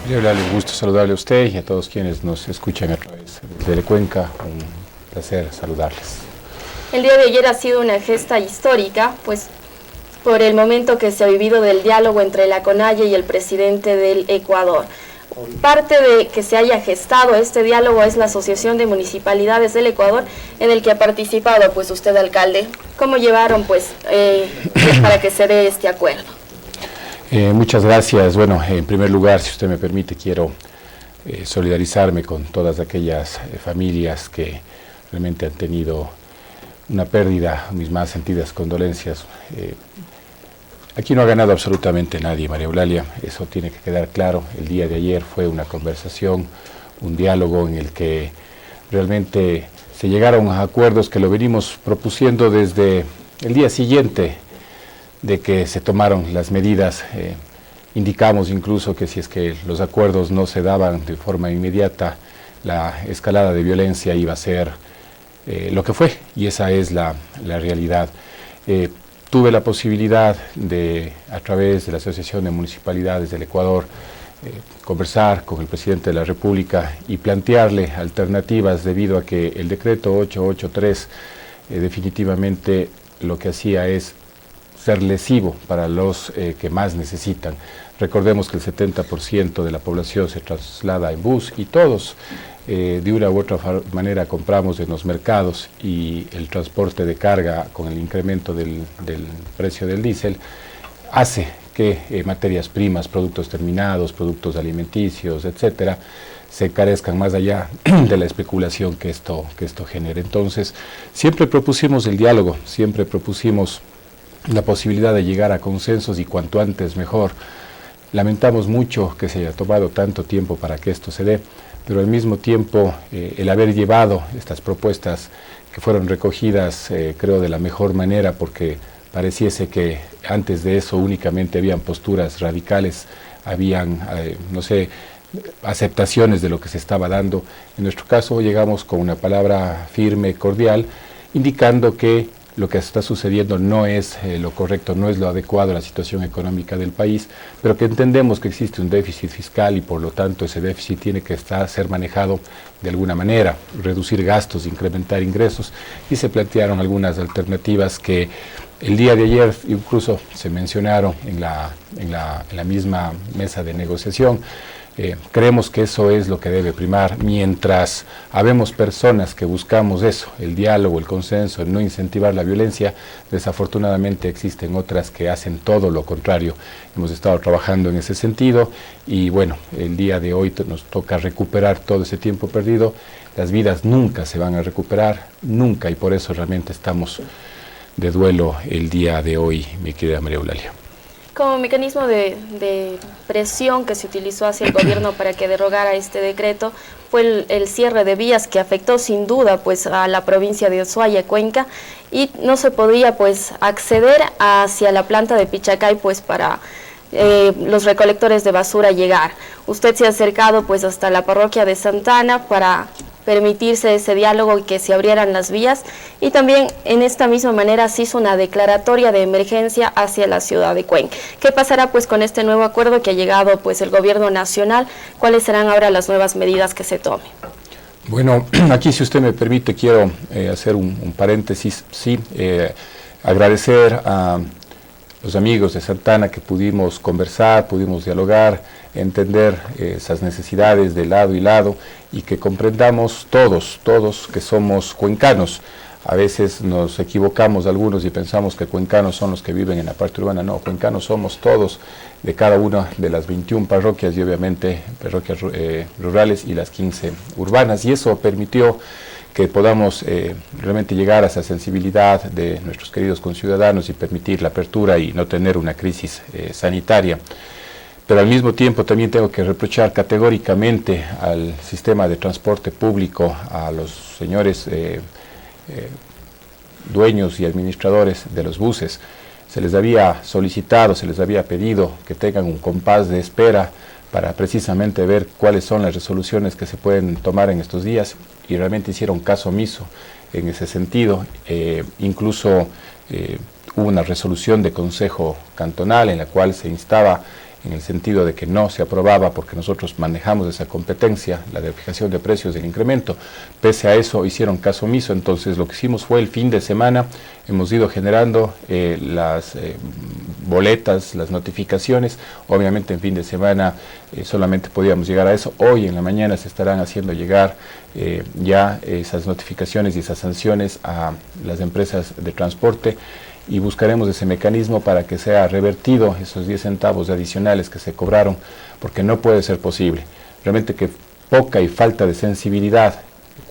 Un gusto saludarle a usted y a todos quienes nos escuchan a través de Telecuenca. Un placer saludarles. El día de ayer ha sido una gesta histórica, pues por el momento que se ha vivido del diálogo entre la CONAIE y el presidente del Ecuador. Parte de que se haya gestado este diálogo es la Asociación de Municipalidades del Ecuador, en el que ha participado pues usted, alcalde. ¿Cómo llevaron pues para que se dé este acuerdo? Muchas gracias. Bueno, en primer lugar, si usted me permite, quiero solidarizarme con todas aquellas familias que realmente han tenido una pérdida, mis más sentidas condolencias. Aquí no ha ganado absolutamente nadie, María Eulalia, eso tiene que quedar claro. El día de ayer fue una conversación, un diálogo en el que realmente se llegaron a acuerdos que lo venimos propusiendo desde el día siguiente de que se tomaron las medidas. Indicamos incluso que si es que los acuerdos no se daban de forma inmediata, la escalada de violencia iba a ser lo que fue, y esa es la realidad. Tuve la posibilidad de, a través de la Asociación de Municipalidades del Ecuador, conversar con el presidente de la República y plantearle alternativas debido a que el decreto 883 definitivamente lo que hacía es ser lesivo para los que más necesitan. Recordemos que el 70% de la población se traslada en bus y todos de una u otra manera compramos en los mercados, y el transporte de carga con el incremento del precio del diésel hace que materias primas, productos terminados, productos alimenticios, etcétera, se encarezcan más allá de la especulación que esto genera. Entonces, siempre propusimos el diálogo, siempre propusimos la posibilidad de llegar a consensos, y cuanto antes mejor. Lamentamos mucho que se haya tomado tanto tiempo para que esto se dé, pero al mismo tiempo el haber llevado estas propuestas que fueron recogidas creo de la mejor manera, porque pareciese que antes de eso únicamente habían posturas radicales, habían, no sé, aceptaciones de lo que se estaba dando. En nuestro caso llegamos con una palabra firme, cordial, indicando que lo que está sucediendo no es lo correcto, no es lo adecuado a la situación económica del país, pero que entendemos que existe un déficit fiscal y por lo tanto ese déficit tiene que ser manejado de alguna manera, reducir gastos, incrementar ingresos, y se plantearon algunas alternativas que el día de ayer incluso se mencionaron en la misma mesa de negociación. Creemos que eso es lo que debe primar. Mientras habemos personas que buscamos eso, el diálogo, el consenso, el no incentivar la violencia, desafortunadamente existen otras que hacen todo lo contrario. Hemos estado trabajando en ese sentido y bueno, el día de hoy nos toca recuperar todo ese tiempo perdido. Las vidas nunca se van a recuperar, nunca, y por eso realmente estamos de duelo el día de hoy, mi querida María Eulalia. Como mecanismo de presión que se utilizó hacia el gobierno para que derogara este decreto fue el cierre de vías, que afectó sin duda pues a la provincia de Ushuaia, Cuenca, y no se podía pues acceder hacia la planta de Pichacay pues para los recolectores de basura llegar. Usted se ha acercado pues hasta la parroquia de Santana para permitirse ese diálogo y que se abrieran las vías, y también en esta misma manera se hizo una declaratoria de emergencia hacia la ciudad de Cuenca. ¿Qué pasará pues con este nuevo acuerdo que ha llegado pues el gobierno nacional? ¿Cuáles serán ahora las nuevas medidas que se tomen? Bueno, aquí si usted me permite quiero hacer un paréntesis, sí, agradecer a los amigos de Santana que pudimos conversar, pudimos dialogar, entender esas necesidades de lado y lado, y que comprendamos todos que somos cuencanos. A veces nos equivocamos algunos y pensamos que cuencanos son los que viven en la parte urbana. No, cuencanos somos todos de cada una de las 21 parroquias y obviamente parroquias rurales y las 15 urbanas, y eso permitió que podamos realmente llegar a esa sensibilidad de nuestros queridos conciudadanos y permitir la apertura y no tener una crisis sanitaria. Pero al mismo tiempo también tengo que reprochar categóricamente al sistema de transporte público, a los señores dueños y administradores de los buses. Se les había solicitado, se les había pedido que tengan un compás de espera para precisamente ver cuáles son las resoluciones que se pueden tomar en estos días, y realmente hicieron caso omiso en ese sentido. Incluso hubo una resolución de Consejo Cantonal en la cual se instaba en el sentido de que no se aprobaba porque nosotros manejamos esa competencia, la de fijación de precios del incremento. Pese a eso hicieron caso omiso, entonces lo que hicimos fue el fin de semana, hemos ido generando las boletas, las notificaciones. Obviamente en fin de semana solamente podíamos llegar a eso. Hoy en la mañana se estarán haciendo llegar ya esas notificaciones y esas sanciones a las empresas de transporte, y buscaremos ese mecanismo para que sea revertido esos 10 centavos adicionales que se cobraron, porque no puede ser posible. Realmente que poca y falta de sensibilidad,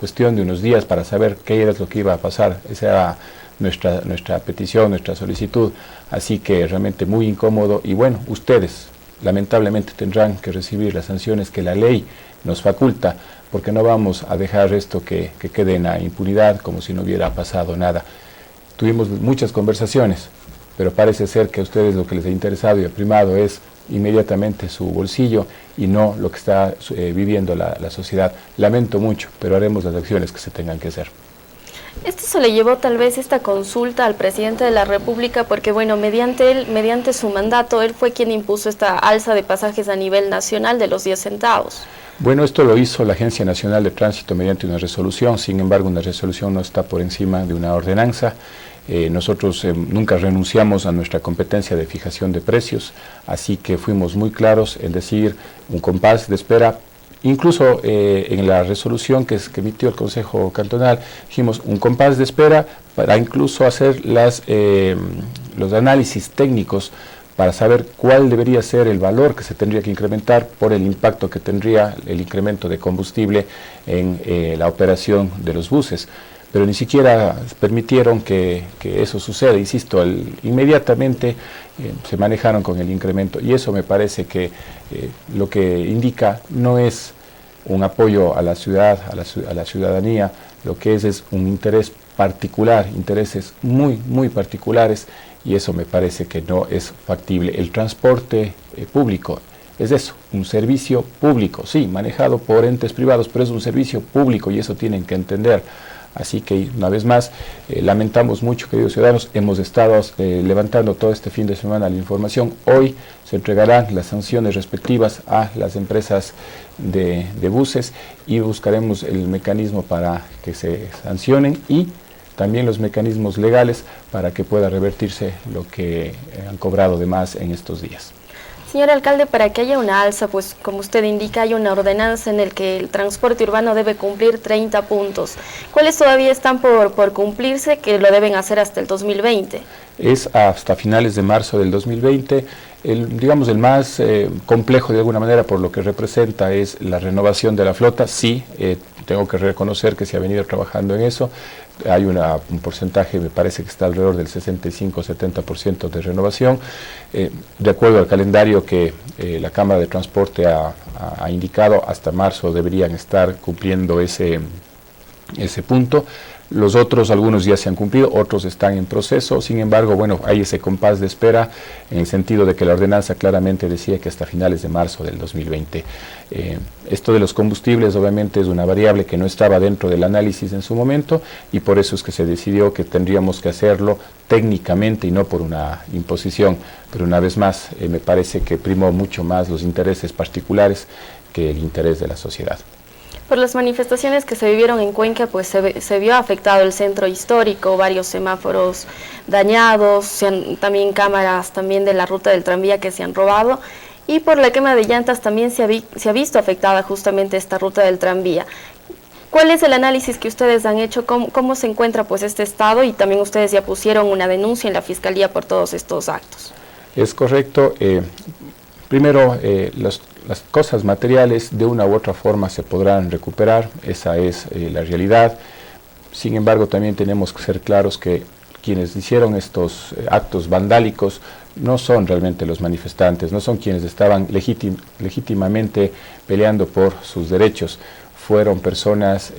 cuestión de unos días para saber qué era lo que iba a pasar. Esa era nuestra petición, nuestra solicitud, así que realmente muy incómodo. Y bueno, ustedes lamentablemente tendrán que recibir las sanciones que la ley nos faculta, porque no vamos a dejar esto que quede en la impunidad como si no hubiera pasado nada. Tuvimos muchas conversaciones, pero parece ser que a ustedes lo que les ha interesado y ha primado es inmediatamente su bolsillo y no lo que está viviendo la sociedad. Lamento mucho, pero haremos las acciones que se tengan que hacer. Esto se le llevó tal vez esta consulta al presidente de la República porque, bueno, mediante su mandato, él fue quien impuso esta alza de pasajes a nivel nacional de los 10 centavos. Bueno, esto lo hizo la Agencia Nacional de Tránsito mediante una resolución. Sin embargo, una resolución no está por encima de una ordenanza. Nosotros nunca renunciamos a nuestra competencia de fijación de precios, así que fuimos muy claros en decir un compás de espera. Incluso en la resolución que emitió el Consejo Cantonal, dijimos un compás de espera para incluso hacer los análisis técnicos para saber cuál debería ser el valor que se tendría que incrementar por el impacto que tendría el incremento de combustible en la operación de los buses. Pero ni siquiera permitieron que eso suceda. Insisto, inmediatamente se manejaron con el incremento, y eso me parece que lo que indica no es un apoyo a la ciudad, a la ciudadanía, lo que es un interés particular, intereses muy, muy particulares, y eso me parece que no es factible. El transporte público es eso, un servicio público, sí, manejado por entes privados, pero es un servicio público y eso tienen que entender. Así que, una vez más, lamentamos mucho, queridos ciudadanos, hemos estado levantando todo este fin de semana la información. Hoy se entregarán las sanciones respectivas a las empresas de buses y buscaremos el mecanismo para que se sancionen y también los mecanismos legales para que pueda revertirse lo que han cobrado de más en estos días. Señor alcalde, para que haya una alza, pues como usted indica, hay una ordenanza en la que el transporte urbano debe cumplir 30 puntos. ¿Cuáles todavía están por cumplirse que lo deben hacer hasta el 2020? Es hasta finales de marzo del 2020. Digamos, el más complejo de alguna manera por lo que representa es la renovación de la flota. Sí, tengo que reconocer que se ha venido trabajando en eso. Hay un porcentaje, me parece que está alrededor del 65-70% de renovación. De acuerdo al calendario que la Cámara de Transporte ha indicado, hasta marzo deberían estar cumpliendo ese punto. Los otros, algunos ya se han cumplido, otros están en proceso. Sin embargo, bueno, hay ese compás de espera en el sentido de que la ordenanza claramente decía que hasta finales de marzo del 2020. Esto de los combustibles obviamente es una variable que no estaba dentro del análisis en su momento y por eso es que se decidió que tendríamos que hacerlo técnicamente y no por una imposición. Pero una vez más, me parece que primó mucho más los intereses particulares que el interés de la sociedad. Por las manifestaciones que se vivieron en Cuenca, pues se vio afectado el centro histórico, varios semáforos dañados, también cámaras también de la ruta del tranvía que se han robado, y por la quema de llantas también se ha visto afectada justamente esta ruta del tranvía. ¿Cuál es el análisis que ustedes han hecho? ¿Cómo se encuentra pues este estado? Y también ustedes ya pusieron una denuncia en la Fiscalía por todos estos actos. Es correcto. Primero, las cosas materiales de una u otra forma se podrán recuperar, esa es la realidad. Sin embargo, también tenemos que ser claros que quienes hicieron estos actos vandálicos no son realmente los manifestantes, no son quienes estaban legítimamente peleando por sus derechos. Fueron personas,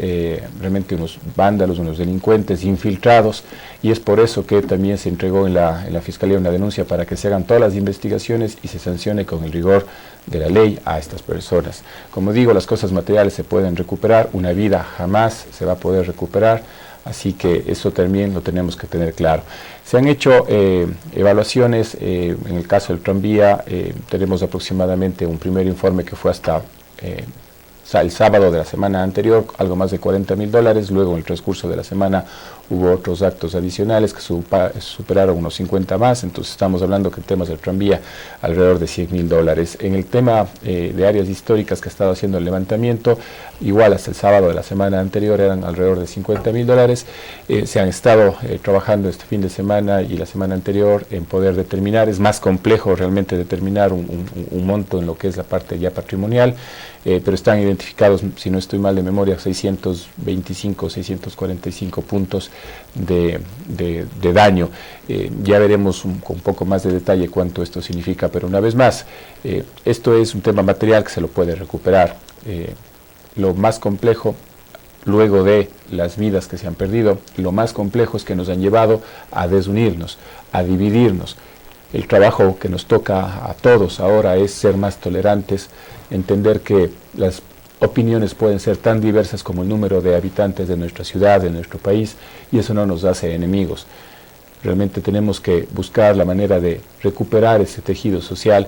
realmente unos vándalos, unos delincuentes infiltrados, y es por eso que también se entregó en la Fiscalía una denuncia para que se hagan todas las investigaciones y se sancione con el rigor de la ley a estas personas. Como digo, las cosas materiales se pueden recuperar, una vida jamás se va a poder recuperar, Así que eso también lo tenemos que tener claro. Se han hecho evaluaciones, en el caso del tranvía tenemos aproximadamente un primer informe que fue hasta el sábado de la semana anterior, algo más de $40.000, luego en el transcurso de la semana hubo otros actos adicionales que superaron unos 50 más, entonces estamos hablando que en temas del tranvía alrededor de $100.000. En el tema de áreas históricas que ha estado haciendo el levantamiento, igual hasta el sábado de la semana anterior eran alrededor de $50.000, se han estado trabajando este fin de semana y la semana anterior en poder determinar, es más complejo realmente determinar un monto en lo que es la parte ya patrimonial, pero están identificados, si no estoy mal de memoria, 625, 645 puntos de daño. Ya veremos con un poco más de detalle cuánto esto significa, pero una vez más, esto es un tema material que se lo puede recuperar. Lo más complejo, luego de las vidas que se han perdido, lo más complejo es que nos han llevado a desunirnos, a dividirnos. El trabajo que nos toca a todos ahora es ser más tolerantes, entender que las opiniones pueden ser tan diversas como el número de habitantes de nuestra ciudad, de nuestro país, y eso no nos hace enemigos. Realmente tenemos que buscar la manera de recuperar ese tejido social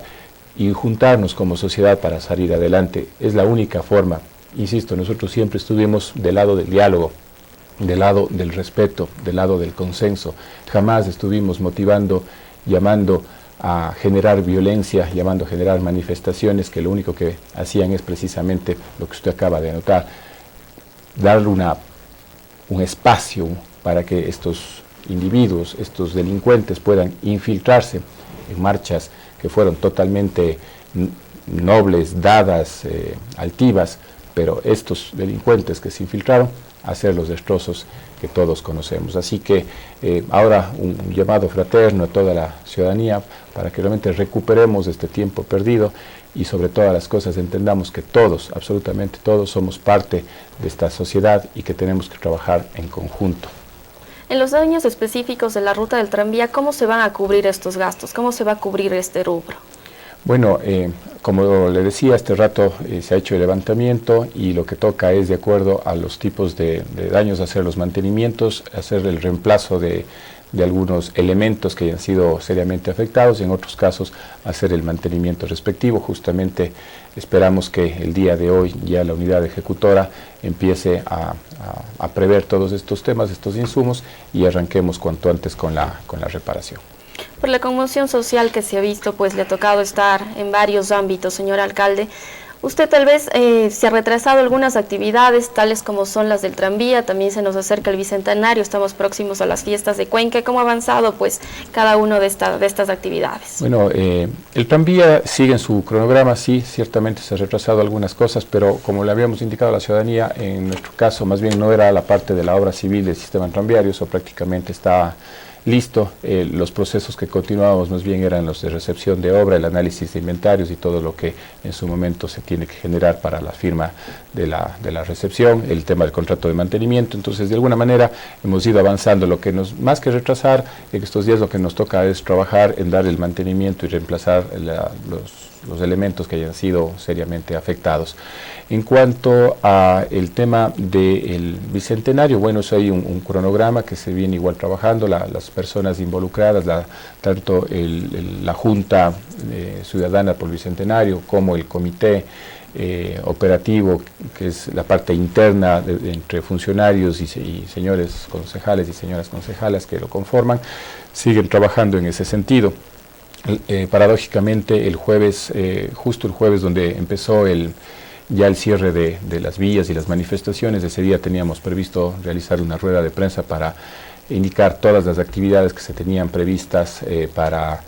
y juntarnos como sociedad para salir adelante. Es la única forma. Insisto, nosotros siempre estuvimos del lado del diálogo, del lado del respeto, del lado del consenso. Jamás estuvimos motivando, llamando a generar violencia, llamando a generar manifestaciones que lo único que hacían es precisamente lo que usted acaba de anotar, darle un espacio para que estos individuos, estos delincuentes puedan infiltrarse en marchas que fueron totalmente nobles, dadas, altivas, pero estos delincuentes que se infiltraron a hacer los destrozos que todos conocemos. Así que ahora un llamado fraterno a toda la ciudadanía para que realmente recuperemos este tiempo perdido y sobre todas las cosas entendamos que todos, absolutamente todos, somos parte de esta sociedad y que tenemos que trabajar en conjunto. En los daños específicos de la ruta del tranvía, ¿cómo se van a cubrir estos gastos? ¿Cómo se va a cubrir este rubro? Bueno, como le decía, este rato se ha hecho el levantamiento y lo que toca es, de acuerdo a los tipos de daños, hacer los mantenimientos, hacer el reemplazo de algunos elementos que hayan sido seriamente afectados, y en otros casos hacer el mantenimiento respectivo. Justamente esperamos que el día de hoy ya la unidad ejecutora empiece a prever todos estos temas, estos insumos, y arranquemos cuanto antes con la reparación. Por la conmoción social que se ha visto, pues le ha tocado estar en varios ámbitos, señor alcalde. Usted tal vez se ha retrasado algunas actividades, tales como son las del tranvía, también se nos acerca el Bicentenario, estamos próximos a las fiestas de Cuenca. ¿Cómo ha avanzado pues cada una de estas actividades? Bueno, el tranvía sigue en su cronograma, sí, ciertamente se ha retrasado algunas cosas, pero como le habíamos indicado a la ciudadanía, en nuestro caso más bien no era la parte de la obra civil del sistema tranviario, eso prácticamente está listo. Los procesos que continuábamos más bien eran los de recepción de obra, el análisis de inventarios y todo lo que en su momento se tiene que generar para la firma de la recepción, el tema del contrato de mantenimiento. Entonces, de alguna manera hemos ido avanzando. Lo que más que retrasar, en estos días lo que nos toca es trabajar en dar el mantenimiento y reemplazar los elementos que hayan sido seriamente afectados. En cuanto a el tema del Bicentenario, bueno, eso hay un cronograma que se viene igual trabajando, las personas involucradas, tanto la Junta Ciudadana por el Bicentenario como el Comité operativo, que es la parte interna entre funcionarios y señores concejales y señoras concejalas que lo conforman, siguen trabajando en ese sentido. Paradójicamente el jueves, justo el jueves donde empezó ya el cierre de las vías y las manifestaciones, ese día teníamos previsto realizar una rueda de prensa para indicar todas las actividades que se tenían previstas para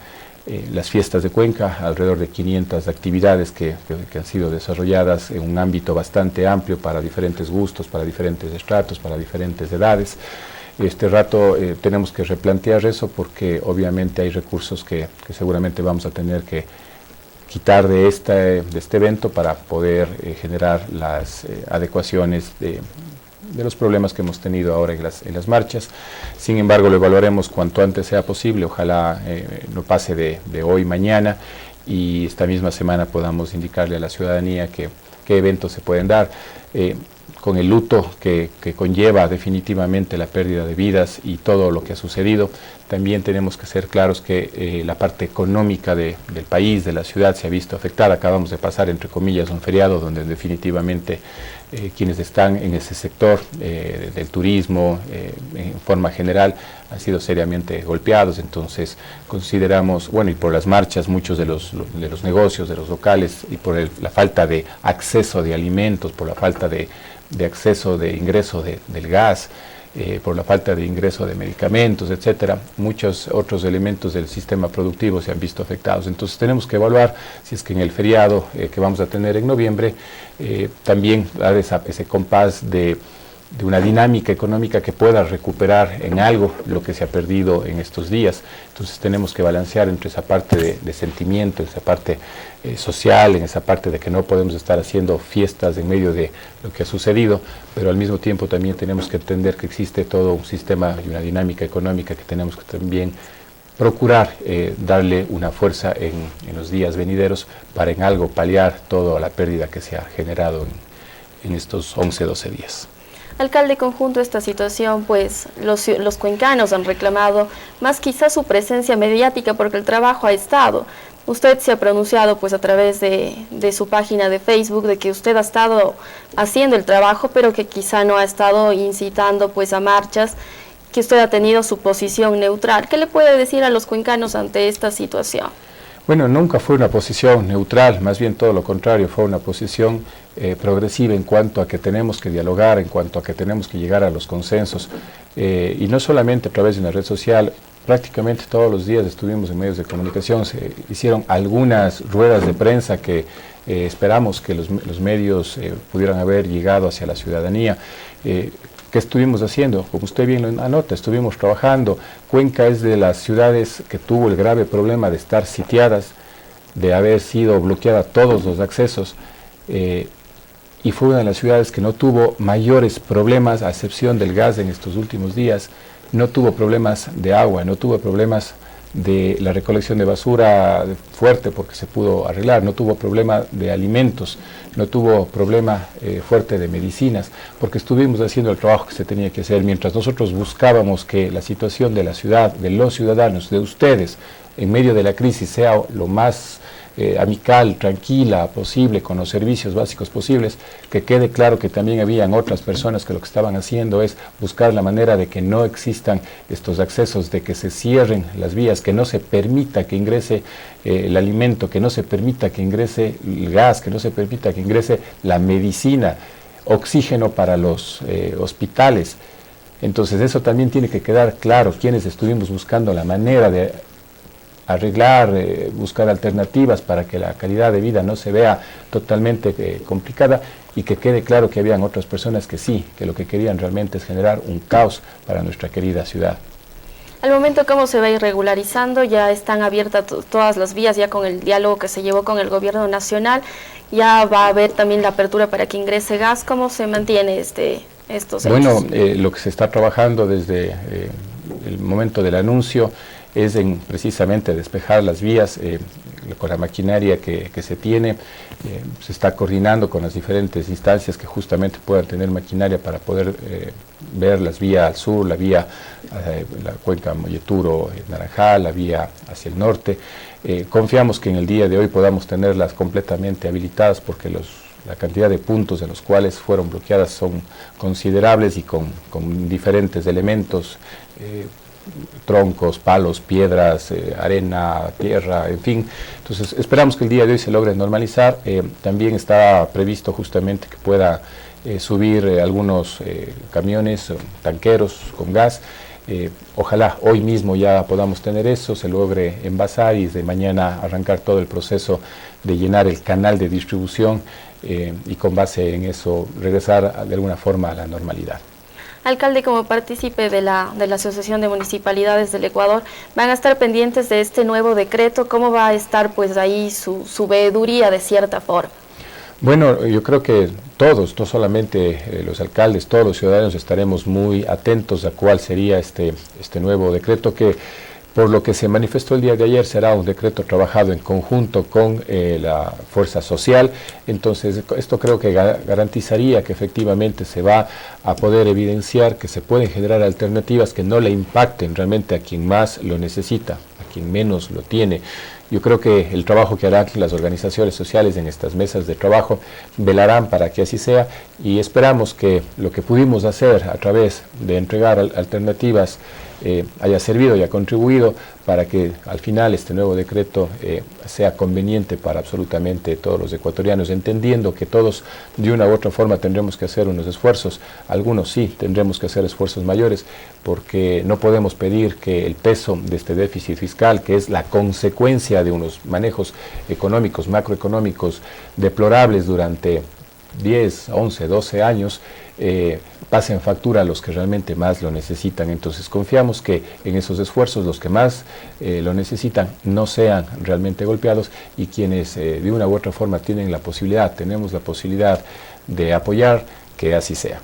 las fiestas de Cuenca, alrededor de 500 actividades que han sido desarrolladas en un ámbito bastante amplio para diferentes gustos, para diferentes estratos, para diferentes edades. Este rato tenemos que replantear eso porque obviamente hay recursos que seguramente vamos a tener que quitar de este evento para poder generar las adecuaciones de los problemas que hemos tenido ahora en las marchas. Sin embargo, lo evaluaremos cuanto antes sea posible, ojalá no pase de hoy, mañana, y esta misma semana podamos indicarle a la ciudadanía qué eventos se pueden dar. con el luto que conlleva definitivamente la pérdida de vidas y todo lo que ha sucedido, también tenemos que ser claros que la parte económica del país, de la ciudad, se ha visto afectada. Acabamos de pasar, entre comillas, un feriado donde definitivamente quienes están en ese sector del turismo, en forma general, han sido seriamente golpeados. Entonces consideramos, bueno, y por las marchas, muchos de los negocios, de los locales, y por la falta de acceso de alimentos, por la falta de acceso de ingreso del gas, por la falta de ingreso de medicamentos, etcétera, muchos otros elementos del sistema productivo se han visto afectados. Entonces tenemos que evaluar si es que en el feriado que vamos a tener en noviembre también dar ese compás de una dinámica económica que pueda recuperar en algo lo que se ha perdido en estos días. Entonces tenemos que balancear entre esa parte de sentimiento, esa parte social, en esa parte de que no podemos estar haciendo fiestas en medio de lo que ha sucedido, pero al mismo tiempo también tenemos que entender que existe todo un sistema y una dinámica económica que tenemos que también procurar darle una fuerza en los días venideros para en algo paliar toda la pérdida que se ha generado en estos 11, 12 días. Alcalde, conjunto a esta situación, pues los cuencanos han reclamado más quizás su presencia mediática porque el trabajo ha estado. Usted se ha pronunciado pues a través de su página de Facebook de que usted ha estado haciendo el trabajo, pero que quizá no ha estado incitando pues a marchas, que usted ha tenido su posición neutral. ¿Qué le puede decir a los cuencanos ante esta situación? Bueno, nunca fue una posición neutral, más bien todo lo contrario, fue una posición progresiva en cuanto a que tenemos que dialogar, en cuanto a que tenemos que llegar a los consensos, y no solamente a través de una red social. Prácticamente todos los días estuvimos en medios de comunicación, se hicieron algunas ruedas de prensa que esperamos que los medios pudieran haber llegado hacia la ciudadanía. ¿Qué estuvimos haciendo? Como usted bien lo anota, estuvimos trabajando. Cuenca es de las ciudades que tuvo el grave problema de estar sitiadas, de haber sido bloqueada todos los accesos, y fue una de las ciudades que no tuvo mayores problemas, a excepción del gas en estos últimos días. No tuvo problemas de agua, no tuvo problemas de la recolección de basura fuerte porque se pudo arreglar, no tuvo problema de alimentos, no tuvo problema fuerte de medicinas, porque estuvimos haciendo el trabajo que se tenía que hacer. Mientras nosotros buscábamos que la situación de la ciudad, de los ciudadanos, de ustedes, en medio de la crisis sea lo más amical, tranquila posible, con los servicios básicos posibles, que quede claro que también habían otras personas que lo que estaban haciendo es buscar la manera de que no existan estos accesos, de que se cierren las vías, que no se permita que ingrese el alimento, que no se permita que ingrese el gas, que no se permita que ingrese la medicina, oxígeno para los hospitales. Entonces eso también tiene que quedar claro, quienes estuvimos buscando la manera de arreglar, buscar alternativas para que la calidad de vida no se vea totalmente complicada, y que quede claro que habían otras personas que sí, que lo que querían realmente es generar un caos para nuestra querida ciudad. Al momento, ¿cómo se va irregularizando? Ya están abiertas todas las vías, ya con el diálogo que se llevó con el gobierno nacional, ya va a haber también la apertura para que ingrese gas. ¿Cómo se mantiene estos hechos? Bueno, lo que se está trabajando desde el momento del anuncio es en precisamente despejar las vías con la maquinaria que se tiene. Se está coordinando con las diferentes instancias que justamente puedan tener maquinaria para poder ver las vías al sur, la vía la cuenca Molleturo-Naranjal, la vía hacia el norte. Confiamos que en el día de hoy podamos tenerlas completamente habilitadas, porque la cantidad de puntos en los cuales fueron bloqueadas son considerables y con diferentes elementos, troncos, palos, piedras, arena, tierra, en fin. Entonces esperamos que el día de hoy se logre normalizar. También está previsto justamente que pueda subir algunos camiones, tanqueros con gas. Ojalá hoy mismo ya podamos tener eso, se logre envasar y de mañana arrancar todo el proceso de llenar el canal de distribución y con base en eso regresar de alguna forma a la normalidad. Alcalde, como partícipe de la Asociación de Municipalidades del Ecuador, ¿van a estar pendientes de este nuevo decreto? ¿Cómo va a estar pues ahí su veeduría de cierta forma? Bueno, yo creo que todos, no solamente los alcaldes, todos los ciudadanos estaremos muy atentos a cuál sería este nuevo decreto, que Por lo que se manifestó el día de ayer, será un decreto trabajado en conjunto con la fuerza social. Entonces, esto creo que garantizaría que efectivamente se va a poder evidenciar que se pueden generar alternativas que no le impacten realmente a quien más lo necesita, a quien menos lo tiene. Yo creo que el trabajo que harán las organizaciones sociales en estas mesas de trabajo velarán para que así sea, y esperamos que lo que pudimos hacer a través de entregar alternativas haya servido y ha contribuido para que al final este nuevo decreto sea conveniente para absolutamente todos los ecuatorianos, entendiendo que todos de una u otra forma tendremos que hacer unos esfuerzos. Algunos sí tendremos que hacer esfuerzos mayores, porque no podemos pedir que el peso de este déficit fiscal, que es la consecuencia de unos manejos económicos, macroeconómicos deplorables durante 10, 11, 12 años, pasen factura a los que realmente más lo necesitan. Entonces confiamos que en esos esfuerzos los que más lo necesitan no sean realmente golpeados, y quienes de una u otra forma tenemos la posibilidad de apoyar, que así sea.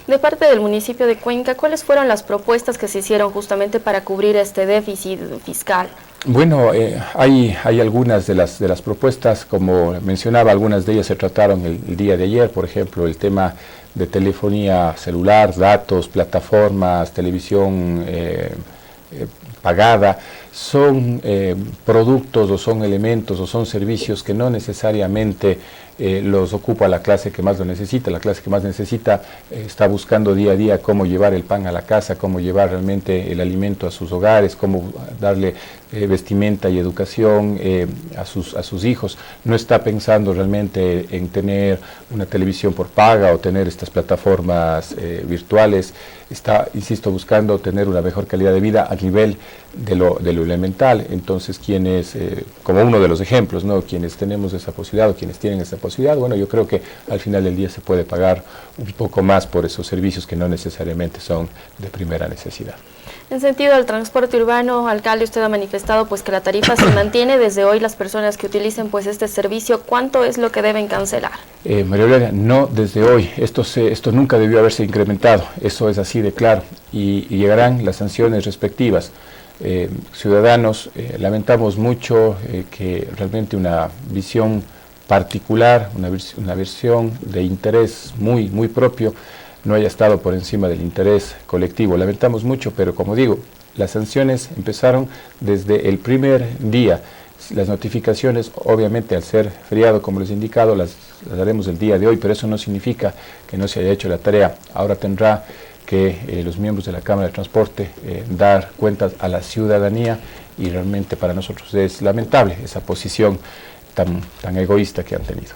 De parte del municipio de Cuenca, ¿cuáles fueron las propuestas que se hicieron justamente para cubrir este déficit fiscal? Bueno, hay algunas de las propuestas, como mencionaba, algunas de ellas se trataron el día de ayer. Por ejemplo, el tema de telefonía celular, datos, plataformas, televisión pagada, son productos o son elementos o son servicios que no necesariamente los ocupa la clase que más lo necesita. La clase que más necesita está buscando día a día cómo llevar el pan a la casa, cómo llevar realmente el alimento a sus hogares, cómo darle vestimenta y educación a sus hijos. No está pensando realmente en tener una televisión por paga o tener estas plataformas virtuales. Está, insisto, buscando tener una mejor calidad de vida a nivel de lo elemental. Entonces, quienes, como uno de los ejemplos, ¿no?, quienes tenemos esa posibilidad o quienes tienen esa posibilidad, bueno, yo creo que al final del día se puede pagar un poco más por esos servicios que no necesariamente son de primera necesidad. En sentido al transporte urbano, alcalde, usted ha manifestado pues que la tarifa se mantiene. Desde hoy las personas que utilicen pues este servicio, ¿cuánto es lo que deben cancelar? María Eulalia, no desde hoy, esto nunca debió haberse incrementado, eso es así de claro, y llegarán las sanciones respectivas. Ciudadanos, lamentamos mucho que realmente una visión particular, una visión de interés muy propio, no haya estado por encima del interés colectivo. Lamentamos mucho, pero como digo, las sanciones empezaron desde el primer día. Las notificaciones, obviamente, al ser feriado, como les he indicado, las haremos el día de hoy, pero eso no significa que no se haya hecho la tarea. Ahora tendrá que los miembros de la Cámara de Transporte dar cuentas a la ciudadanía, y realmente para nosotros es lamentable esa posición tan egoísta que han tenido.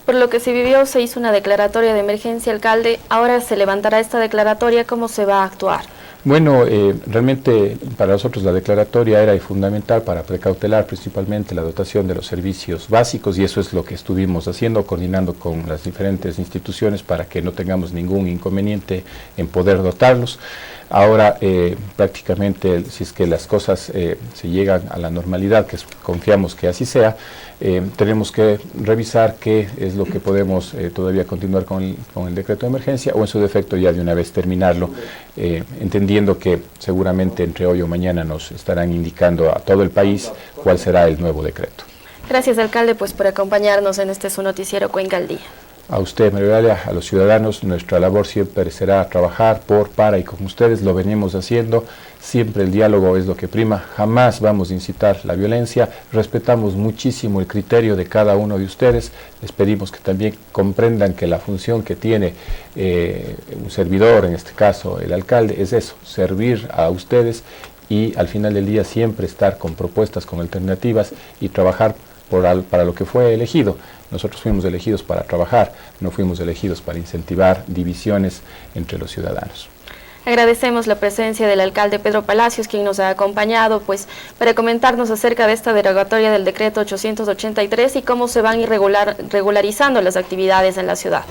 Por lo que se vivió, se hizo una declaratoria de emergencia, alcalde. Ahora se levantará esta declaratoria, ¿cómo se va a actuar? Bueno, realmente para nosotros la declaratoria era fundamental para precautelar principalmente la dotación de los servicios básicos, y eso es lo que estuvimos haciendo, coordinando con las diferentes instituciones para que no tengamos ningún inconveniente en poder dotarlos. Ahora prácticamente, si es que las cosas se llegan a la normalidad, que confiamos que así sea, tenemos que revisar qué es lo que podemos todavía continuar con el decreto de emergencia, o en su defecto ya de una vez terminarlo, entendiendo que seguramente entre hoy o mañana nos estarán indicando a todo el país cuál será el nuevo decreto. Gracias, alcalde, pues por acompañarnos en su noticiero Cuenca al Día. A usted, María Eulalia, a los ciudadanos, nuestra labor siempre será trabajar para y con ustedes. Lo venimos haciendo, siempre el diálogo es lo que prima, jamás vamos a incitar la violencia, respetamos muchísimo el criterio de cada uno de ustedes. Les pedimos que también comprendan que la función que tiene un servidor, en este caso el alcalde, es eso, servir a ustedes, y al final del día siempre estar con propuestas, con alternativas, y trabajar para lo que fue elegido. Nosotros fuimos elegidos para trabajar, no fuimos elegidos para incentivar divisiones entre los ciudadanos. Agradecemos la presencia del alcalde Pedro Palacios, quien nos ha acompañado pues para comentarnos acerca de esta derogatoria del decreto 883 y cómo se van a ir regularizando las actividades en la ciudad.